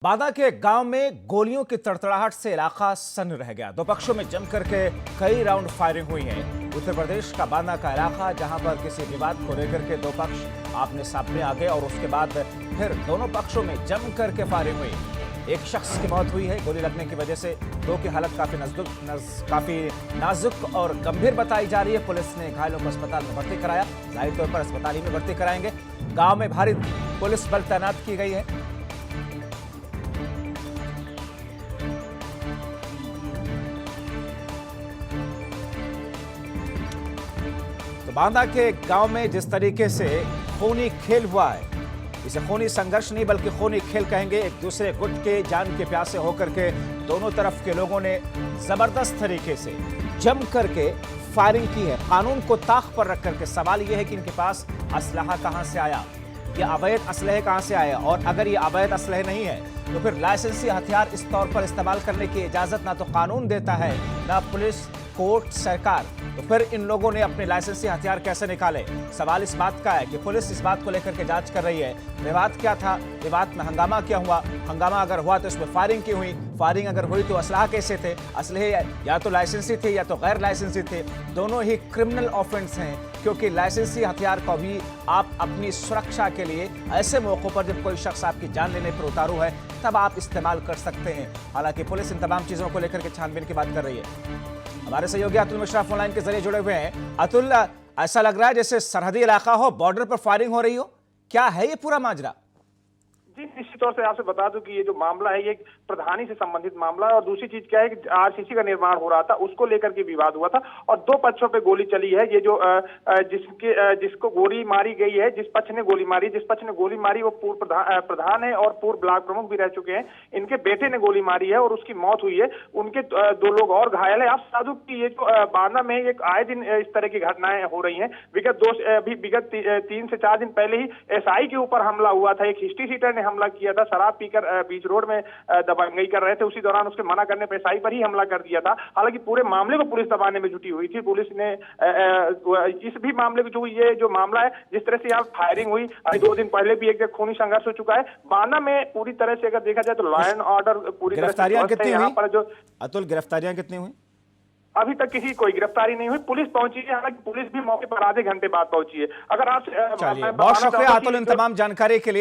बादा के गांव में गोलियों की तड़तड़ाहट से इलाका सन्न रह गया। दो पक्षों में जम करके कई राउंड फायरिंग हुई है। उत्तर प्रदेश का बादा का इलाका, जहां पर किसी विवाद को लेकर के दो पक्ष आमने सामने आ गए और उसके बाद फिर दोनों पक्षों में जम करके फायरिंग हुई। एक शख्स की मौत हुई है गोली लगने की वजह से। दो की हालत काफी नाजुक और गंभीर बताई जा रही है। पुलिस ने घायलों को अस्पताल में भर्ती कराया। जाहिर तौर पर अस्पताल ही में भर्ती कराएंगे। गांव में भारी पुलिस बल तैनात की गई है। तो बांदा के गांव में जिस तरीके से खूनी खेल हुआ है, इसे खूनी संघर्ष नहीं बल्कि खूनी खेल कहेंगे। एक दूसरे गुट के जान के प्यासे होकर के दोनों तरफ के लोगों ने जबरदस्त तरीके से जम करके फायरिंग की है। कानून को ताक पर रख करके सवाल यह है कि इनके पास असलहा कहां से आया, ये अवैध असलहे कहां से आए, और अगर ये अवैध असलहे नहीं है तो फिर लाइसेंसी हथियार इस तौर पर इस्तेमाल करने की इजाजत ना तो कानून देता है ना पुलिस, कोर्ट, सरकार। तो फिर इन लोगों ने अपने लाइसेंसी हथियार कैसे निकाले? सवाल इस बात का है कि पुलिस इस बात को लेकर के जांच कर रही है। विवाद क्या था, विवाद में हंगामा क्या हुआ, हंगामा अगर हुआ तो इसमें फायरिंग क्यों हुई, फायरिंग अगर हुई तो असलहा कैसे थे, असलहे या तो लाइसेंसी थे या तो गैर लाइसेंसी थे। दोनों ही क्रिमिनल ऑफेंस हैं, क्योंकि लाइसेंसी हथियार को भी आप अपनी सुरक्षा के लिए ऐसे मौकों पर जब कोई शख्स आपकी जान लेने पर उतारू है तब आप इस्तेमाल कर सकते हैं। हालांकि पुलिस इन तमाम चीजों को लेकर के छानबीन की बात कर रही है। हमारे सहयोगी अतुल मिश्रा फोनलाइन के जरिए जुड़े हुए हैं। अतुल, ऐसा लग रहा है जैसे सरहदी इलाका हो, बॉर्डर पर फायरिंग हो रही हो, क्या है ये पूरा माजरा? जी, निश्चित तौर से आपसे बता दूं कि ये जो मामला है ये प्रधानी से संबंधित मामला है। और दूसरी चीज क्या है कि आरसीसी का निर्माण हो रहा था, उसको लेकर के विवाद हुआ था और दो पक्षों पे गोली चली है। ये जो जिसको गोली मारी गई है, जिस पक्ष ने गोली मारी, जिस पक्ष ने गोली मारी वो पूर्व प्रधान है और पूर्व ब्लॉक प्रमुख भी रह चुके हैं। इनके बेटे ने गोली मारी है और उसकी मौत हुई है। उनके दो लोग और घायल है। आप बता दूं कि ये जो बांदा में एक आए दिन इस तरह की घटनाएं हो रही है। विगत 3 से 4 दिन पहले ही एसआई के ऊपर हमला हुआ था। एक हिस्ट्री सीटर ने हमला किया था, शराब पीकर बीच रोड में दबंगई कर रहे थे। उसी दौरान उसके मना करने पर एसआई पर ही हमला कर दिया था। हालांकि पूरे मामले को पुलिस दबाने में जुटी हुई थी। पुलिस ने इस भी मामले को ये जो मामला है, जिस तरह से यहाँ फायरिंग हुई, 2 दिन पहले भी एक खूनी संघर्ष हो चुका है। बांदा में पूरी तरह से अगर देखा जाए तो लॉ एंड ऑर्डर पूरी तरह से यहाँ पर जो अतुल, गिरफ्तारियां कितनी हुई? अभी तक किसी कोई गिरफ्तारी नहीं हुई। पुलिस पहुंची है, हालांकि पुलिस भी मौके पर आधे घंटे बाद पहुंची है। अगर आप चलिए, बहुत शुक्रिया अतुल इन तमाम जानकारी के लिए।